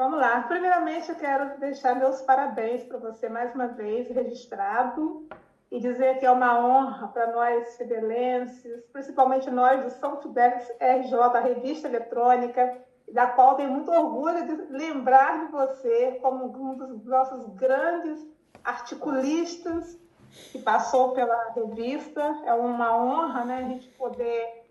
Vamos lá. Primeiramente, eu quero deixar meus parabéns para você mais uma vez, registrado, e dizer que é uma honra para nós fidelenses, principalmente nós do São Fidélis RJ, a revista eletrônica, da qual tenho muito orgulho de lembrar de você como um dos nossos grandes articulistas que passou pela revista. É uma honra, né, a gente poder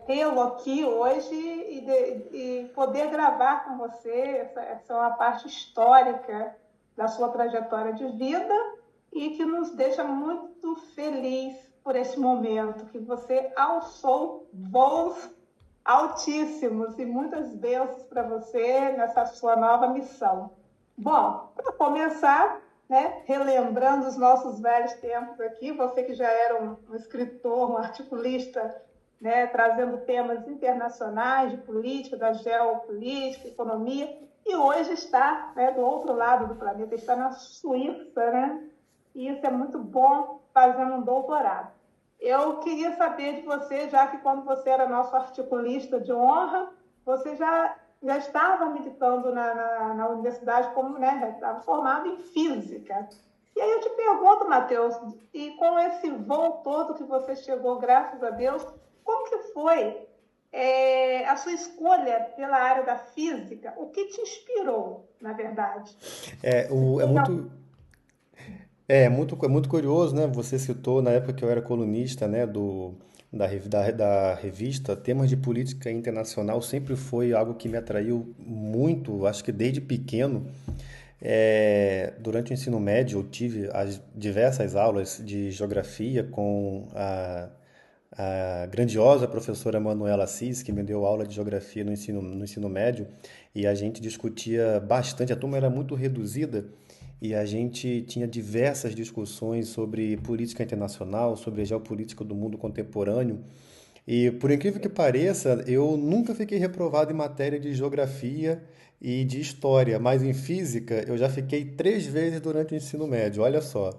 tê-lo aqui hoje e poder gravar com você. Essa é uma parte histórica da sua trajetória de vida e que nos deixa muito feliz por esse momento, que você alçou voos altíssimos e muitas bênçãos para você nessa sua nova missão. Bom, para começar, né, relembrando os nossos velhos tempos aqui, você que já era um escritor, um articulista, né, trazendo temas internacionais de política, da geopolítica, economia, e hoje está, né, do outro lado do planeta, está na Suíça, né? E isso é muito bom, fazendo um doutorado. Eu queria saber de você, já que quando você era nosso articulista de honra, você já estava militando na universidade, como, né, já estava formado em física. E aí eu te pergunto, Matheus, e com esse voo todo que você chegou, graças a Deus, como que foi a sua escolha pela área da física? O que te inspirou, na verdade? Você É tem algum... muito, é muito curioso, né? Você citou na época que eu era colunista, né, da revista, temas de política internacional sempre foi algo que me atraiu muito, acho que desde pequeno. Durante o ensino médio, eu tive as diversas aulas de geografia com a grandiosa professora Manuela Assis, que me deu aula de geografia no ensino médio, e a gente discutia bastante, a turma era muito reduzida, e a gente tinha diversas discussões sobre política internacional, sobre a geopolítica do mundo contemporâneo. E por incrível que pareça, eu nunca fiquei reprovado em matéria de geografia e de história, mas em física eu já fiquei 3 vezes durante o ensino médio, olha só.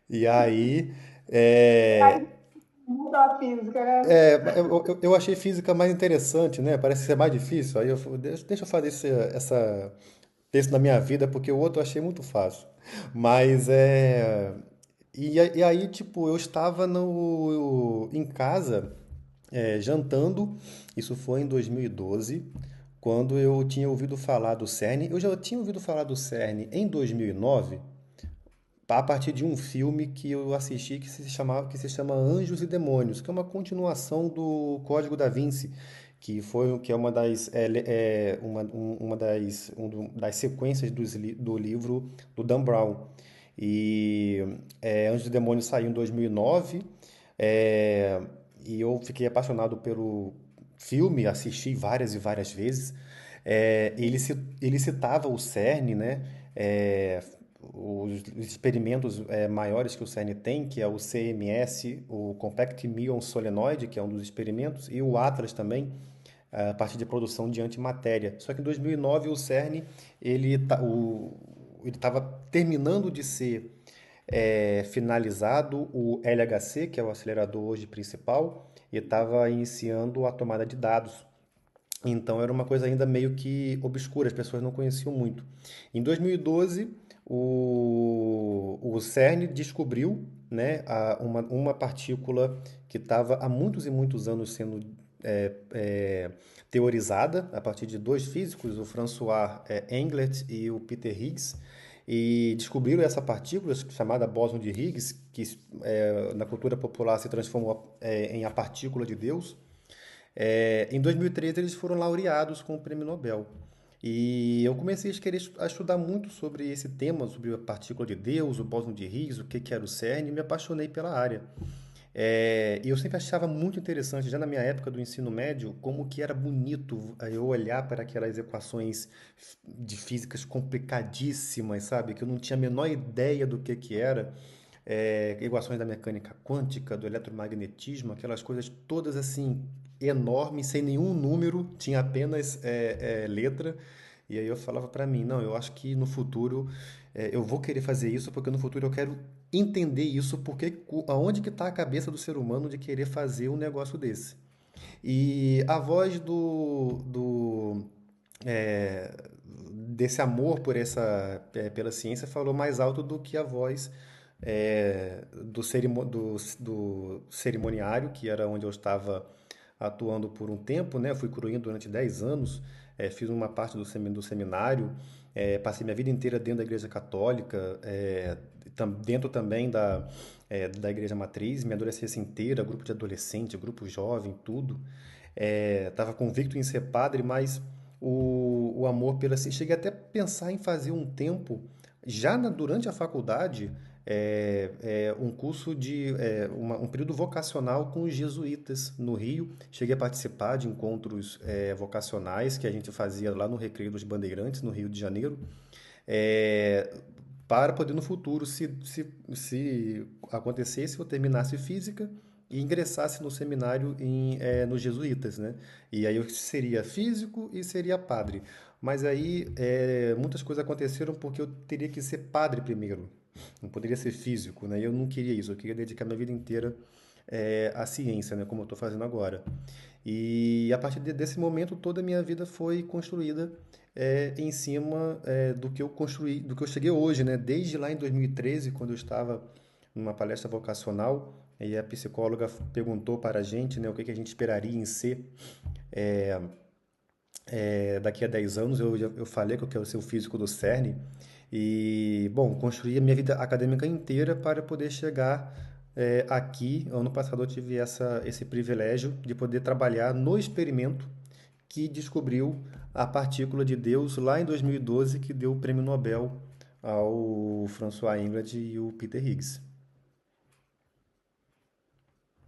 E aí, é, Muda a física, né? eu achei física mais interessante, né? Parece ser mais difícil. Aí eu falei, deixa eu fazer texto na minha vida, porque o outro eu achei muito fácil. Mas é. E aí, tipo, eu estava em casa, jantando, isso foi em 2012, quando eu tinha ouvido falar do CERN. Eu já tinha ouvido falar do CERN em 2009, a partir de um filme que eu assisti que se chama Anjos e Demônios, que é uma continuação do Código da Vinci, que é uma das uma das sequências do livro do Dan Brown. Anjos e Demônios saiu em 2009, é, e eu fiquei apaixonado pelo filme, assisti várias e várias vezes. Ele citava o CERN, né? É, os experimentos maiores que o CERN tem, que é o CMS, o Compact Muon Solenoid, que é um dos experimentos, e o ATLAS também, a partir de produção de antimatéria. Só que em 2009 o CERN ele estava terminando de ser finalizado o LHC, que é o acelerador hoje principal, e estava iniciando a tomada de dados. Então era uma coisa ainda meio que obscura, as pessoas não conheciam muito. Em 2012, o CERN descobriu, né, uma partícula que estava há muitos e muitos anos sendo é, é, teorizada a partir de dois físicos, o François Englert e o Peter Higgs, e descobriram essa partícula chamada bóson de Higgs, que na cultura popular se transformou em a partícula de Deus. Em 2013 eles foram laureados com o Prêmio Nobel. E eu comecei a estudar muito sobre esse tema, sobre a partícula de Deus, o bóson de Higgs, o que que era o CERN, e me apaixonei pela área. E eu sempre achava muito interessante, já na minha época do ensino médio, como que era bonito eu olhar para aquelas equações de físicas complicadíssimas, sabe? Que eu não tinha a menor ideia do que era. Equações da mecânica quântica, do eletromagnetismo, aquelas coisas todas assim enormes, sem nenhum número, tinha apenas letra. E aí eu falava para mim, não, eu acho que no futuro eu vou querer fazer isso porque no futuro eu quero entender isso, porque aonde que está a cabeça do ser humano de querer fazer um negócio desse. E a voz é, desse amor por pela ciência falou mais alto do que a voz do cerimoniário, que era onde eu estava atuando por um tempo, né? Fui coroinha durante 10 anos, fiz uma parte do seminário, passei minha vida inteira dentro da Igreja Católica, dentro também da Igreja Matriz, minha adolescência inteira, grupo de adolescente, grupo jovem, tudo. Estava convicto em ser padre, mas o amor pela ciência. Cheguei até a pensar em fazer um tempo, durante a faculdade, um curso um período vocacional com os jesuítas no Rio. Cheguei a participar de encontros vocacionais que a gente fazia lá no Recreio dos Bandeirantes, no Rio de Janeiro, é, para poder no futuro, se acontecesse, eu terminasse física e ingressasse no seminário nos jesuítas, né? E aí eu seria físico e seria padre. Mas aí muitas coisas aconteceram porque eu teria que ser padre primeiro. Não poderia ser físico, né? E eu não queria isso. Eu queria dedicar minha vida inteira à ciência, né? Como eu estou fazendo agora. E a partir desse momento, toda a minha vida foi construída em cima do que eu construí, do que eu cheguei hoje, né? Desde lá em 2013, quando eu estava numa palestra vocacional, e a psicóloga perguntou para a gente, né, o que que a gente esperaria em ser daqui a 10 anos. Eu falei que eu quero ser o físico do CERN. E, bom, construí a minha vida acadêmica inteira para poder chegar aqui. Ano passado eu tive esse privilégio de poder trabalhar no experimento que descobriu a partícula de Deus lá em 2012, que deu o prêmio Nobel ao François Ingrid e o Peter Higgs.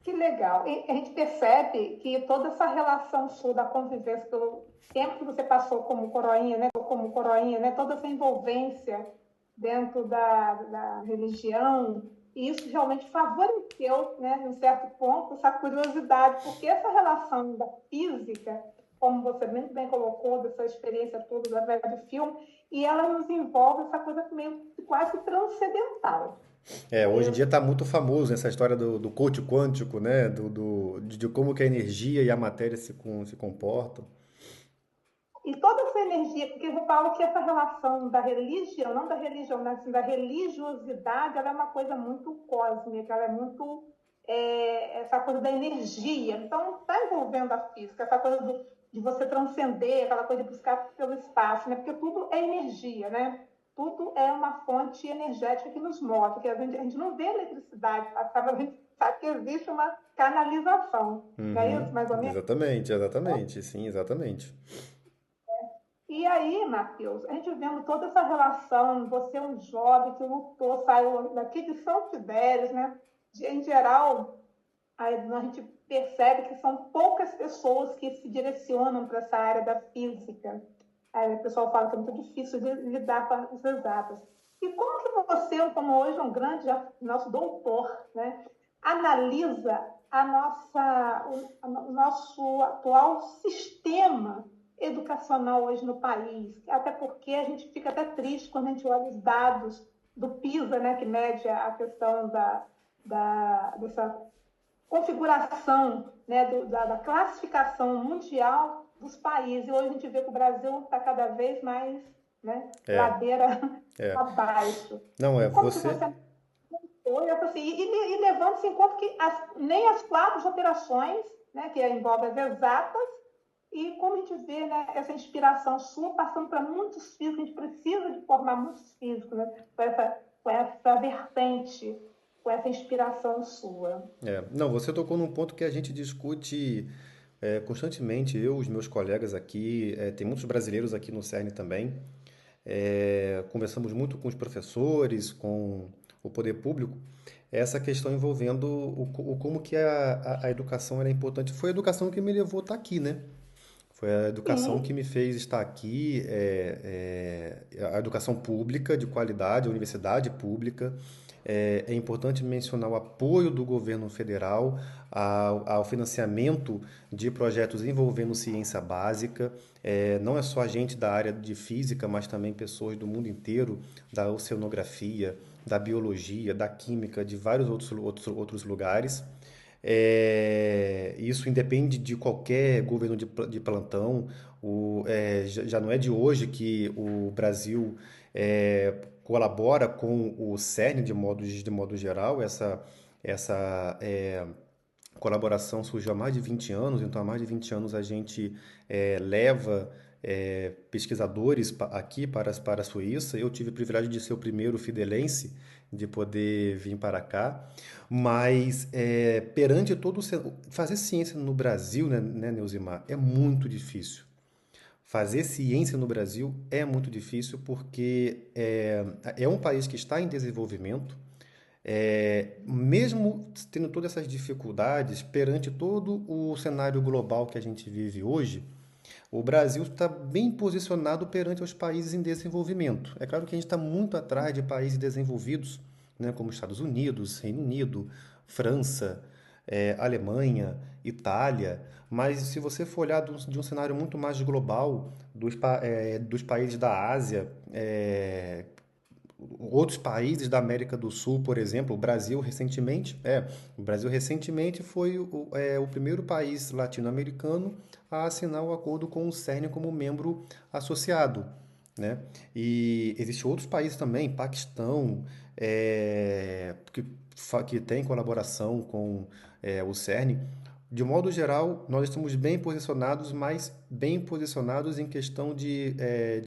Que legal. E a gente percebe que toda essa relação sua da convivência, pelo tempo que você passou como coroinha, né? Toda essa envolvência dentro da religião, e isso realmente favoreceu, né, em certo ponto, essa curiosidade, porque essa relação da física, como você muito bem colocou, dessa experiência toda da velha de filme, e ela nos envolve essa coisa meio quase transcendental. Hoje em dia É, está muito famoso essa história do coach quântico, né? De como que a energia e a matéria se comportam. e toda essa energia, porque eu falo que essa relação da religião, não da religião, mas assim, da religiosidade, ela é uma coisa muito cósmica, ela é muito essa coisa da energia. Então, está envolvendo a física, essa coisa de você transcender, aquela coisa de buscar pelo espaço, né? Porque tudo é energia, né? Tudo é uma fonte energética que nos move, que a gente não vê eletricidade passar, mas a gente sabe que existe uma canalização, não é isso, Uhum, mais ou menos? exatamente, exatamente, sim, exatamente. E aí, Matheus, a gente vendo toda essa relação, você é um jovem que lutou, saiu daqui de São Fidélis, né? Em geral, aí a gente percebe que são poucas pessoas que se direcionam para essa área da física. Aí o pessoal fala que é muito difícil de lidar com as exatas. E como que você, como hoje um grande, nosso doutor, né, analisa o nosso atual sistema educacional hoje no país? Até porque a gente fica até triste quando a gente olha os dados do PISA, né, que mede a questão dessa configuração, né, da classificação mundial dos países. E hoje a gente vê que o Brasil está cada vez mais, né, É, ladeira é. abaixo. Não, E como que você. você foi, assim, e levando-se em conta que nem as quatro operações, né, que envolvem as exatas, e como a gente vê, né, essa inspiração sua passando para muitos físicos, a gente precisa de formar muitos físicos, né, com essa vertente, com essa inspiração sua. Não, você tocou num ponto que a gente discute constantemente, eu, os meus colegas aqui, tem muitos brasileiros aqui no CERN também. Conversamos muito com os professores, com o poder público, essa questão envolvendo como que a educação era importante. Foi a educação que me levou a estar aqui, né? Foi a educação que Sim, me fez estar aqui, a educação pública de qualidade, a universidade pública. É importante mencionar o apoio do governo federal ao financiamento de projetos envolvendo ciência básica. Não é só a gente da área de física, mas também pessoas do mundo inteiro, da oceanografia, da biologia, da química, de vários outros lugares. Isso independe de qualquer governo de plantão. Já não é de hoje que o Brasil colabora com o CERN de modo geral. Essa colaboração surgiu há mais de 20 anos, então há mais de 20 anos a gente leva pesquisadores aqui para a Suíça. Eu tive o privilégio de ser o primeiro fidelense de poder vir para cá, mas perante fazer ciência no Brasil, né, Neuzimar, é muito difícil. Fazer ciência no Brasil é muito difícil porque é um país que está em desenvolvimento, mesmo tendo todas essas dificuldades, perante todo o cenário global que a gente vive hoje, o Brasil está bem posicionado perante os países em desenvolvimento. É claro que a gente está muito atrás de países desenvolvidos, né, como Estados Unidos, Reino Unido, França, Alemanha, Itália, mas se você for olhar de um cenário muito mais global, dos países da Ásia, outros países da América do Sul, por exemplo, o Brasil recentemente foi o primeiro país latino-americano a assinar o acordo com o CERN como membro associado, né? E existem outros países também, Paquistão, que tem colaboração com o CERN. De modo geral, nós estamos bem posicionados, mas bem posicionados em questão de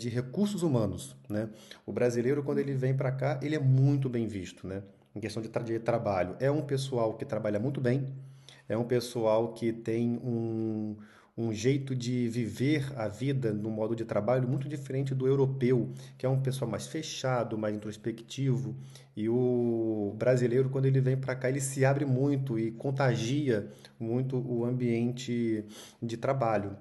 recursos humanos, né? O brasileiro, quando ele vem para cá, ele é muito bem visto, né? Em questão de trabalho. É um pessoal que trabalha muito bem, é um pessoal que tem um jeito de viver a vida no modo de trabalho muito diferente do europeu, que é um pessoal mais fechado, mais introspectivo. E o brasileiro, quando ele vem para cá, ele se abre muito e contagia muito o ambiente de trabalho.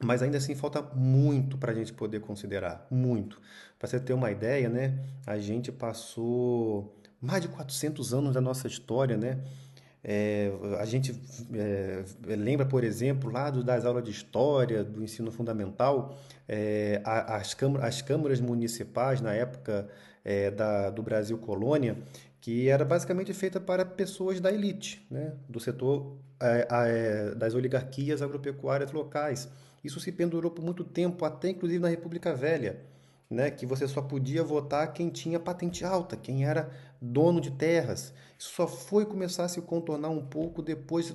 Mas ainda assim falta muito para a gente poder considerar, muito. Para você ter uma ideia, né? A gente passou mais de 400 anos da nossa história, né? A gente lembra, por exemplo, lá das aulas de história, do ensino fundamental, as câmaras municipais na época do Brasil Colônia, que era basicamente feita para pessoas da elite, né, do setor das oligarquias agropecuárias locais. Isso se pendurou por muito tempo, até inclusive na República Velha, né, que você só podia votar quem tinha patente alta, quem era dono de terras. Isso só foi começar a se contornar um pouco depois,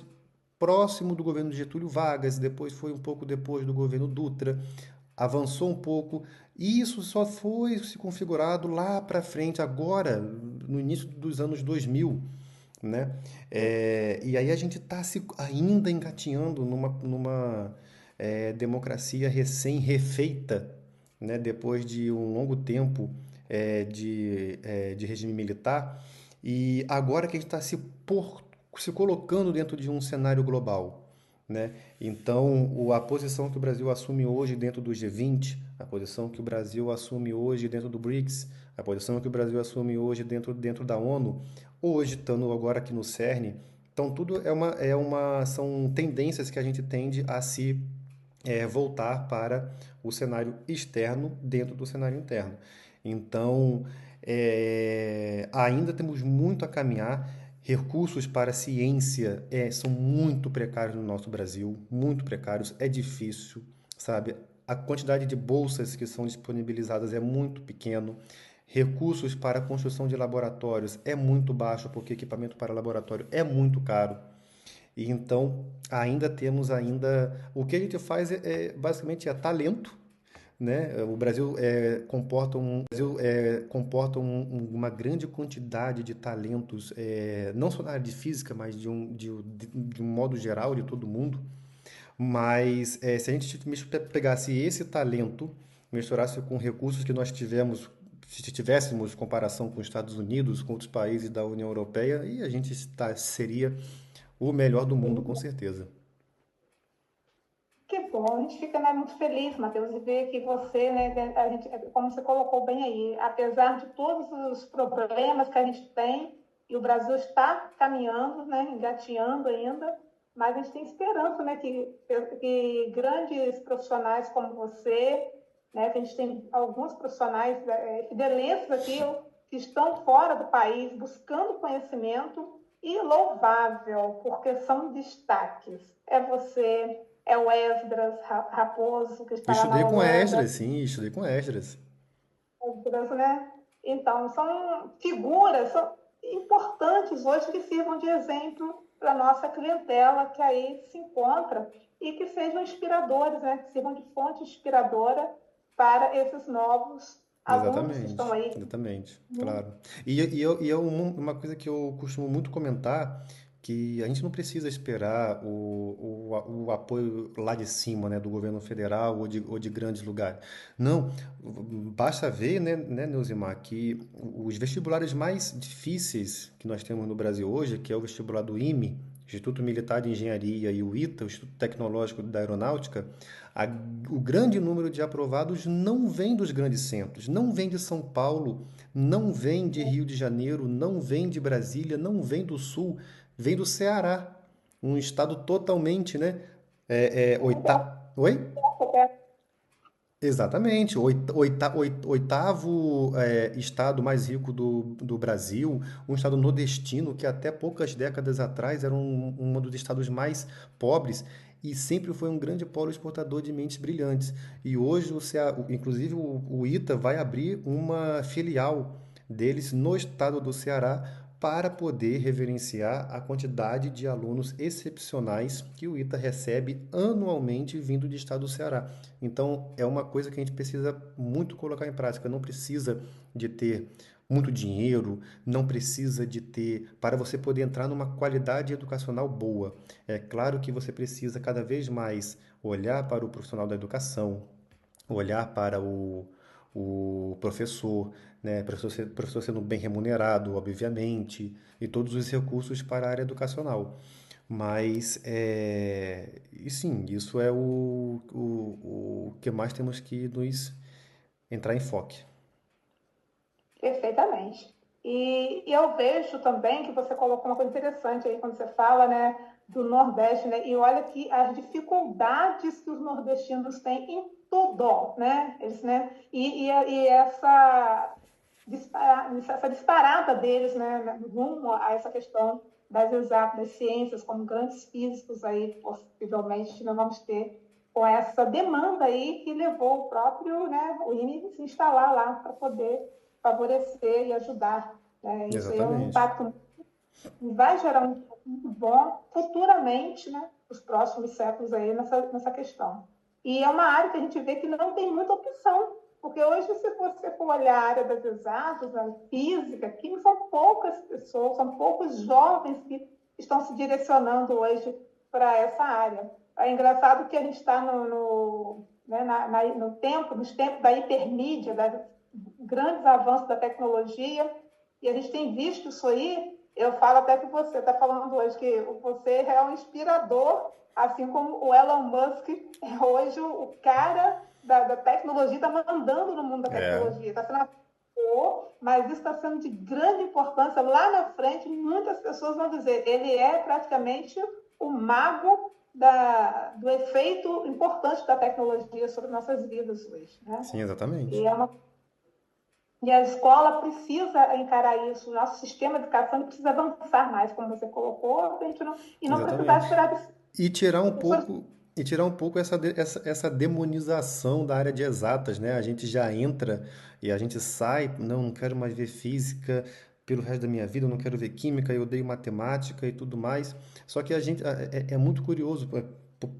próximo do governo de Getúlio Vargas, depois foi um pouco depois do governo Dutra, avançou um pouco, e isso só foi se configurado lá para frente, agora, no início dos anos 2000, né? E aí a gente está ainda engatinhando numa democracia recém-refeita, né? Depois de um longo tempo de regime militar, e agora que a gente está se colocando dentro de um cenário global, né? Então, a posição que o Brasil assume hoje dentro do G20, a posição que o Brasil assume hoje dentro do BRICS, a posição que o Brasil assume hoje dentro da ONU, hoje estando agora aqui no CERN, então tudo são tendências que a gente tende a se voltar para o cenário externo dentro do cenário interno. Então, ainda temos muito a caminhar. Recursos para a ciência são muito precários no nosso Brasil, muito precários, é difícil, sabe? A quantidade de bolsas que são disponibilizadas é muito pequeno. Recursos para a construção de laboratórios é muito baixo, porque equipamento para laboratório é muito caro. E então o que a gente faz basicamente talento, né? O Brasil uma grande quantidade de talentos, não só na área de física, mas de um modo geral de todo mundo. Mas se a gente pegasse esse talento, misturasse com recursos que nós tivemos, se tivéssemos comparação com os Estados Unidos, com outros países da União Europeia, e a gente seria o melhor do mundo, com certeza. Que bom, a gente fica, né, muito feliz, Matheus, de ver que você, né, a gente, como você colocou bem aí, apesar de todos os problemas que a gente tem, e o Brasil está caminhando, né, engateando ainda, mas a gente tem esperança, né, que grandes profissionais como você, né, que a gente tem alguns profissionais fidelenses aqui, que estão fora do país buscando conhecimento, e louvável, porque são destaques. É você, é o Esdras Raposo, que está lá na Estudei com Holanda, Esdras, sim, estudei com Esdras. Esdras, né? Então, são figuras são importantes hoje que sirvam de exemplo para a nossa clientela que aí se encontra e que sejam inspiradores, né? Que sirvam de fonte inspiradora para esses novos alunos que estão Exatamente, aí. exatamente, claro. E é uma coisa que eu costumo muito comentar, que a gente não precisa esperar o apoio lá de cima, né, do governo federal ou de grandes lugares. Não, basta ver, né, Neuzimar, que os vestibulares mais difíceis que nós temos no Brasil hoje, que é o vestibular do IME, Instituto Militar de Engenharia, e o ITA, o Instituto Tecnológico da Aeronáutica, a- o grande número de aprovados não vem dos grandes centros, não vem de São Paulo, não vem de Rio de Janeiro, não vem de Brasília, não vem do Sul, vem do Ceará, um estado totalmente, né? Oi? Exatamente, oitavo estado mais rico do Brasil, um estado nordestino que até poucas décadas atrás era um dos estados mais pobres e sempre foi um grande polo exportador de mentes brilhantes. E hoje, inclusive, o ITA vai abrir uma filial deles no estado do Ceará para poder reverenciar a quantidade de alunos excepcionais que o ITA recebe anualmente vindo do estado do Ceará. Então, é uma coisa que a gente precisa muito colocar em prática. Não precisa de ter muito dinheiro, não precisa de ter para você poder entrar numa qualidade educacional boa. É claro que você precisa cada vez mais olhar para o profissional da educação, olhar para o professor, né? Professor sendo bem remunerado, obviamente, e todos os recursos para a área educacional. Mas, e sim, isso é o que mais temos que nos entrar em foque. Perfeitamente. E eu vejo também que você colocou uma coisa interessante aí quando você fala, né, do Nordeste, né? E olha que as dificuldades que os nordestinos têm em tudo, né? Eles, né? E essa disparada deles, né, rumo a essa questão das exatas, das ciências, como grandes físicos aí, possivelmente nós vamos ter com essa demanda aí que levou o próprio, né, o INE se instalar lá para poder favorecer e ajudar. Né? Isso aí é um Exatamente. impacto que vai gerar um impacto muito bom futuramente, né, nos próximos séculos aí nessa questão. E é uma área que a gente vê que não tem muita opção, porque hoje, se você for olhar a área das exatas, a física, química, são poucas pessoas, são poucos jovens que estão se direcionando hoje para essa área. É engraçado que a gente está né, no tempo, nos tempos da hipermídia, da grandes avanços da tecnologia, e a gente tem visto isso aí. Eu falo até que você está falando hoje que você é um inspirador, assim como o Elon Musk é hoje o cara da tecnologia, está mandando no mundo da É, tecnologia, está sendo mas isso está sendo de grande importância. Lá na frente, muitas pessoas vão dizer, ele é praticamente o mago do efeito importante da tecnologia sobre nossas vidas hoje. Né? sim, exatamente. E é uma e a escola precisa encarar isso, o nosso sistema de educação precisa avançar mais, como você colocou, e não precisar Exatamente. esperar E tirar um professores. pouco, e tirar um pouco essa demonização da área de exatas, né? A gente já entra e a gente sai, não quero mais ver física pelo resto da minha vida, eu não quero ver química, eu odeio matemática e tudo mais. Só que a gente é muito curioso,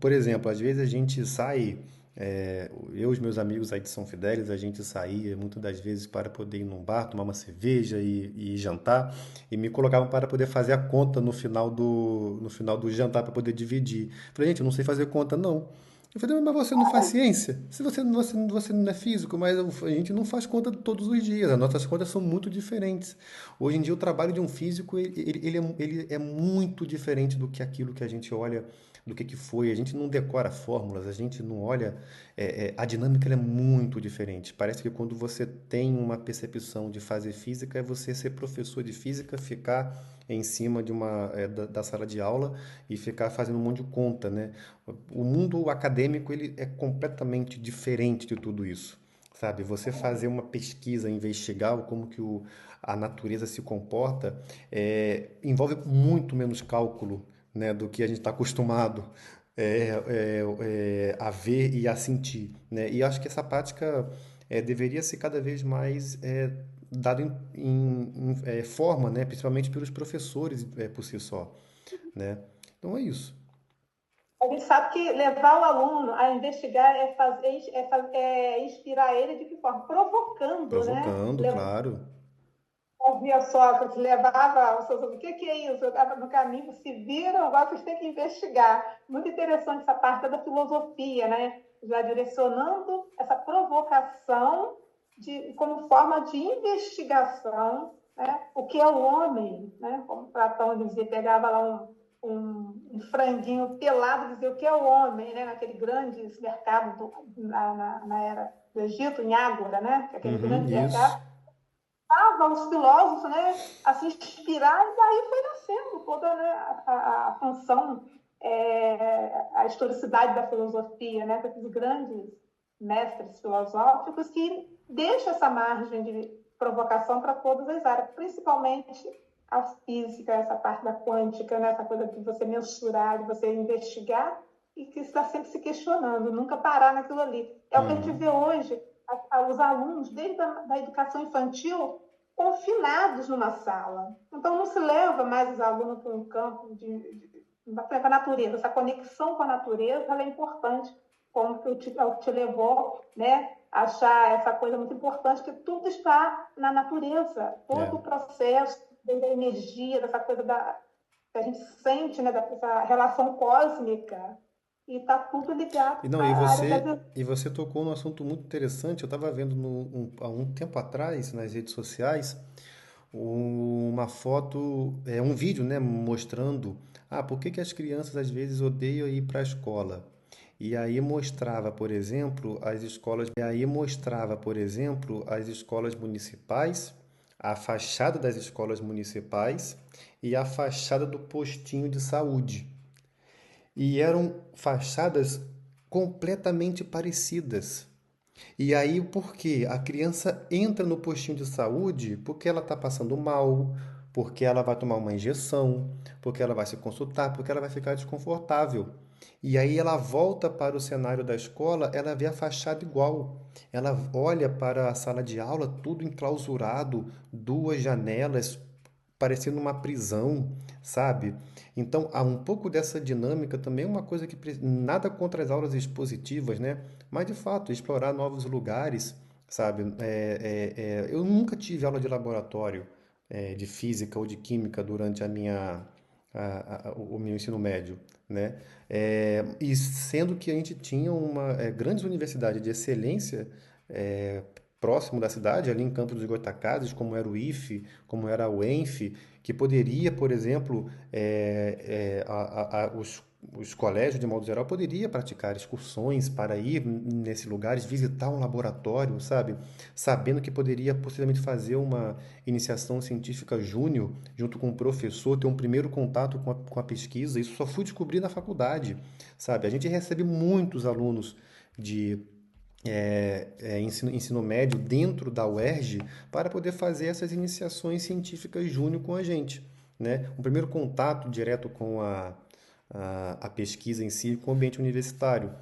por exemplo, às vezes a gente sai, eu e os meus amigos aí de São Fidélis, a gente saía muitas das vezes para poder ir num bar, tomar uma cerveja e jantar, e me colocavam para poder fazer a conta no final do jantar para poder dividir. Falei, gente, eu não sei fazer conta, não. Eu falei, mas você não faz ciência? Se você não é físico, mas a gente não faz conta todos os dias, as nossas contas são muito diferentes. Hoje em dia, o trabalho de um físico, ele é muito diferente do que aquilo que a gente olha, do que foi. A gente não decora fórmulas, a gente não olha. A dinâmica ela é muito diferente. Parece que quando você tem uma percepção de fazer física, é você ser professor de física, ficar em cima da sala de aula e ficar fazendo um monte de conta, né? O mundo acadêmico ele é completamente diferente de tudo isso. sabe? Você fazer uma pesquisa, investigar como que a natureza se comporta, envolve muito menos cálculo, né, do que a gente está acostumado a ver e a sentir, né? E acho que essa prática deveria ser cada vez mais dada em forma, né? Principalmente pelos professores por si só, né? Então é isso. A gente sabe que levar o aluno a investigar é inspirar ele de que forma? Provocando, né? Provocando, claro. Havia Sócrates, levava os seus alunos, o que é isso? Eu estava no caminho, se viram, agora vocês têm que investigar. Muito interessante essa parte da filosofia, né? Já direcionando essa provocação como forma de investigação, né? O que é o homem, né? Como Platão dizia, pegava lá um franguinho pelado e dizia o que é o homem, né? Naquele grande mercado na era do Egito, em Ágora, né? Aquele Uhum, grande isso. mercado os filósofos, né, a se inspirar, e daí foi nascendo toda, né, a função, a historicidade da filosofia, né, com esses grandes mestres filosóficos que deixam essa margem de provocação para todas as áreas, principalmente a física, essa parte da quântica, né, essa coisa de você mensurar, de você investigar e que está sempre se questionando, nunca parar naquilo ali. É o que a gente Uhum. vê hoje, os alunos, desde a da educação infantil, confinados numa sala. Então, não se leva mais os alunos para um campo para a natureza. Essa conexão com a natureza ela é importante, como que te levou, né, a achar essa coisa muito importante, que tudo está na natureza. É. Todo o processo, desde a energia, dessa coisa que a gente sente, né, dessa relação cósmica, e está tudo ligado E não, à área das. e você tocou num assunto muito interessante. Eu estava vendo há um tempo atrás nas redes sociais uma foto, um vídeo, né, mostrando por que que as crianças às vezes odeiam ir para a escola. E aí mostrava, por exemplo, as escolas municipais, a fachada das escolas municipais e a fachada do postinho de saúde. E eram fachadas completamente parecidas. E aí, por quê? A criança entra no postinho de saúde porque ela está passando mal, porque ela vai tomar uma injeção, porque ela vai se consultar, porque ela vai ficar desconfortável. E aí ela volta para o cenário da escola, ela vê a fachada igual. Ela olha para a sala de aula, tudo enclausurado, duas janelas, parecendo uma prisão, sabe? Então, há um pouco dessa dinâmica também, é uma coisa que nada contra as aulas expositivas, né? Mas de fato, explorar novos lugares, sabe? Eu nunca tive aula de laboratório, de física ou de química durante o meu ensino médio, né? E sendo que a gente tinha uma grandes universidade de excelência é, próximo da cidade, ali em Campos dos Goytacazes, como era o IFE, como era a UENF, que poderia, por exemplo, os colégios, de modo geral, poderia praticar excursões para ir nesses lugares, visitar um laboratório, sabe? Sabendo que poderia possivelmente fazer uma iniciação científica júnior, junto com o professor, ter um primeiro contato com a pesquisa. Isso só fui descobrir na faculdade, sabe? A gente recebe muitos alunos de ensino médio dentro da UERJ para poder fazer essas iniciações científicas júnior com a gente, né? Um primeiro contato direto com a pesquisa em si, com o ambiente universitário.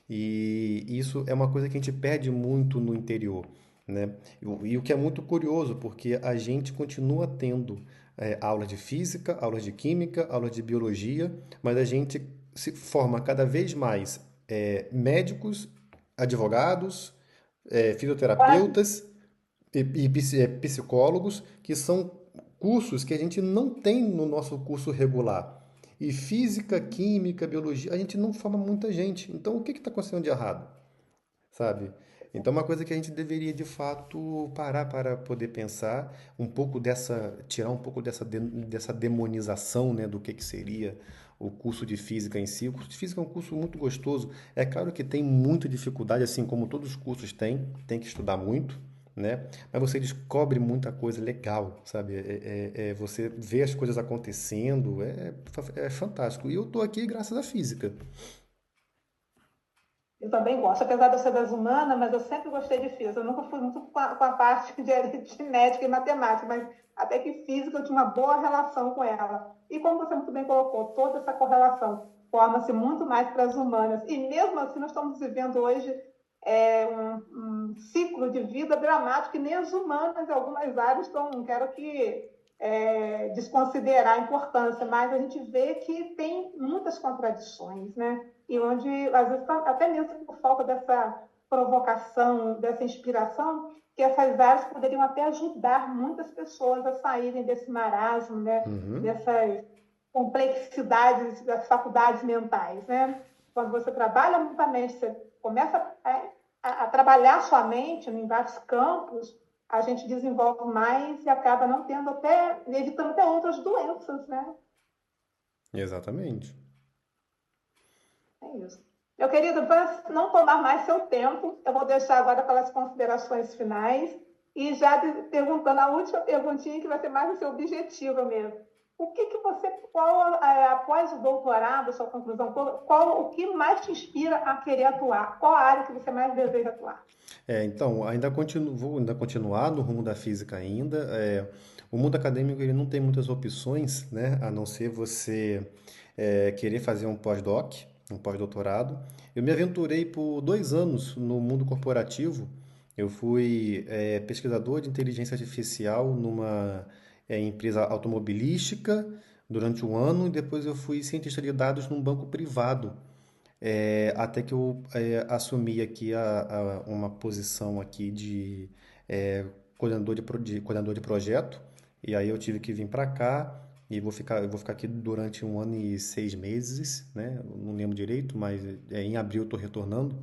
E isso é uma coisa que a gente perde muito no interior, né? E o que é muito curioso, porque a gente continua tendo aulas de física, aulas de química, aulas de biologia, mas a gente se forma cada vez mais médicos, advogados, fisioterapeutas e psicólogos, que são cursos que a gente não tem no nosso curso regular. E física, química, biologia, a gente não forma muita gente. Então, o que está acontecendo de errado? Sabe? Então, uma coisa que a gente deveria de fato parar para poder pensar tirar um pouco dessa demonização, né, do que seria o curso de física em si. O curso de física é um curso muito gostoso. É claro que tem muita dificuldade, assim como todos os cursos têm, tem que estudar muito, né? Mas você descobre muita coisa legal, sabe? Você vê as coisas acontecendo, é fantástico. E eu tô aqui graças à física. Eu também gosto, apesar de eu ser das humanas, mas eu sempre gostei de física. Eu nunca fui muito com a parte de médica e matemática, mas até que física eu tinha uma boa relação com ela. E como você muito bem colocou, toda essa correlação forma-se muito mais para as humanas. E mesmo assim, nós estamos vivendo hoje um ciclo de vida dramático, e nem as humanas, em algumas áreas, estão. Não quero que desconsiderar a importância, mas a gente vê que tem muitas contradições, né? E onde, às vezes, até mesmo por falta dessa provocação, dessa inspiração, que essas áreas poderiam até ajudar muitas pessoas a saírem desse marasmo, né? Uhum. Dessas complexidades das faculdades mentais, né? Quando você trabalha muito a mente, você começa a trabalhar sua mente em vários campos, a gente desenvolve mais e acaba não tendo até, evitando até outras doenças, né? Exatamente. É isso. Meu querido, para não tomar mais seu tempo, eu vou deixar agora pelas considerações finais e já perguntando a última perguntinha que vai ser mais o seu objetivo mesmo. O que que você, após o doutorado, sua conclusão, o que mais te inspira a querer atuar? Qual a área que você mais deseja atuar? Então, vou ainda continuar no rumo da física ainda. O mundo acadêmico ele não tem muitas opções, né? A não ser você querer fazer um pós-doc, um pós-doutorado. Eu me aventurei por 2 anos no mundo corporativo. Eu fui pesquisador de inteligência artificial numa empresa automobilística durante um ano e depois eu fui cientista de dados num banco privado. Até que eu assumi aqui uma posição aqui de coordenador de projeto, e aí eu tive que vir para cá e eu vou ficar aqui durante 1 ano e 6 meses, né? Eu não lembro direito, mas em abril eu estou retornando.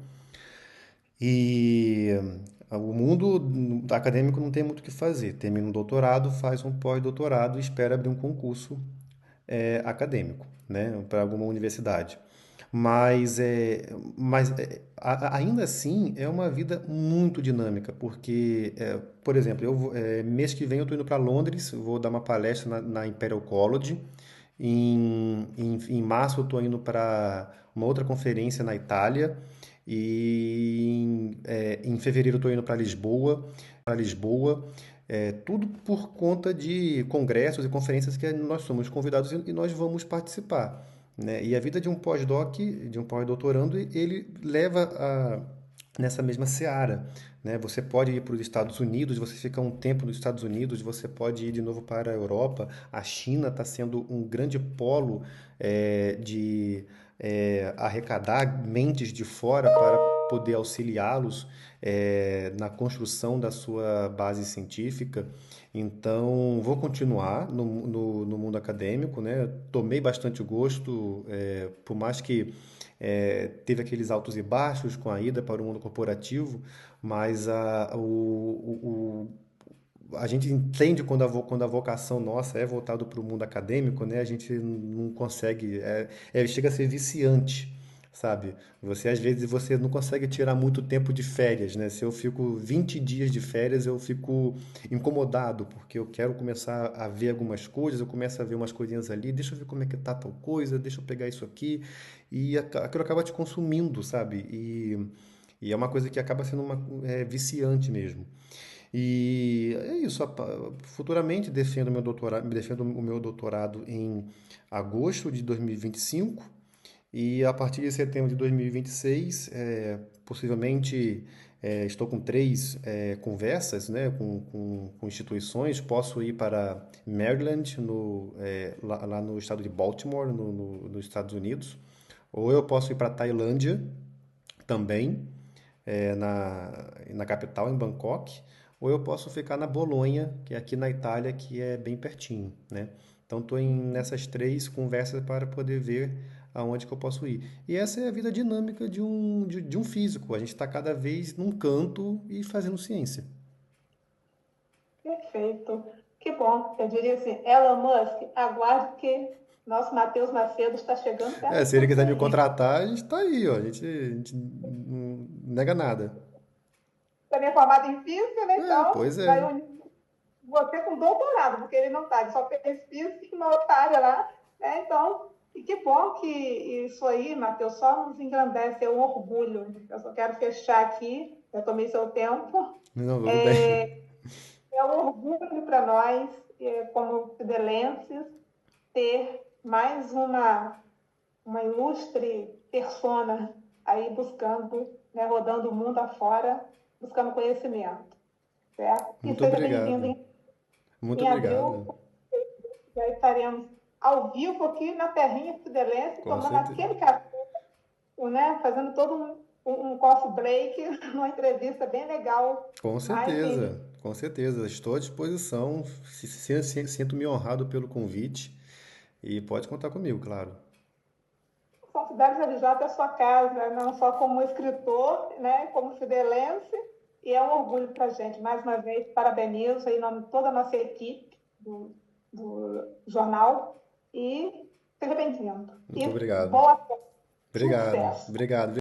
E o mundo acadêmico não tem muito o que fazer. Termina um doutorado, faz um pós-doutorado e espera abrir um concurso acadêmico, né, para alguma universidade. Ainda assim é uma vida muito dinâmica, porque, por exemplo, mês que vem eu estou indo para Londres, vou dar uma palestra na Imperial College. Em março eu estou indo para uma outra conferência na Itália. E em fevereiro eu estou indo para Lisboa, tudo por conta de congressos e conferências que nós somos convidados e nós vamos participar, né? E a vida de um pós-doc, de um pós-doutorando, ele leva nessa mesma seara, né? Você pode ir para os Estados Unidos, você fica um tempo nos Estados Unidos, você pode ir de novo para a Europa. A China está sendo um grande polo de arrecadar mentes de fora para poder auxiliá-los na construção da sua base científica. Então, vou continuar no mundo acadêmico, né? Tomei bastante gosto, por mais que teve aqueles altos e baixos com a ida para o mundo corporativo, mas a gente entende quando a vocação nossa é voltada para o mundo acadêmico, né? A gente não consegue, chega a ser viciante, sabe? Às vezes, você não consegue tirar muito tempo de férias, né? Se eu fico 20 dias de férias, eu fico incomodado, porque eu quero começar a ver algumas coisas, eu começo a ver umas coisinhas ali, deixa eu ver como é que tá tal coisa, deixa eu pegar isso aqui, e aquilo acaba te consumindo, sabe? E é uma coisa que acaba sendo viciante mesmo. E é isso. Futuramente defendo o meu doutorado em agosto de 2025 e a partir de setembro de 2026, possivelmente estou com 3 conversas, né, com instituições. Posso ir para Maryland, lá no estado de Baltimore, nos Estados Unidos, ou eu posso ir para Tailândia também, na capital, em Bangkok, ou eu posso ficar na Bolonha, que é aqui na Itália, que é bem pertinho, né? Então estou nessas 3 conversas para poder ver aonde que eu posso ir. E essa é a vida dinâmica de um físico. A gente está cada vez num canto e fazendo ciência. Perfeito. Que bom. Eu diria assim, Elon Musk, aguarde que nosso Matheus Macedo está chegando perto de Se ele você quiser me aí. contratar, a gente está aí, ó. A gente não nega nada. Também é formado em física, né? Então Pois vai é. unir você com doutorado, porque ele não está, ele só fez física e uma outra área lá, né? Então, E que bom que isso aí, Matheus, só nos engrandece, é um orgulho. Eu só quero fechar aqui, já tomei seu tempo. Não, tudo bem. É um orgulho para nós, como fidelenses, ter mais uma ilustre persona aí buscando, né, rodando o mundo afora, buscando conhecimento, certo? E Muito seja bem-vindo obrigado. Muito em abril, obrigado. já estaremos ao vivo aqui na Terrinha Fidelense, Com tomando certeza. aquele café, né, fazendo todo um coffee break, uma entrevista bem legal, Com mais bem-vindo. certeza. Com certeza. Estou à disposição. Sinto-me honrado pelo convite e pode contar comigo, claro. São Fidélis Alijó é a sua casa, não só como escritor, né, como fidelense, e é um orgulho para a gente. Mais uma vez, parabenizo em nome de toda a nossa equipe do jornal e seja bem-vindo. Muito E obrigado. boa sorte, Obrigado. sucesso. Obrigado.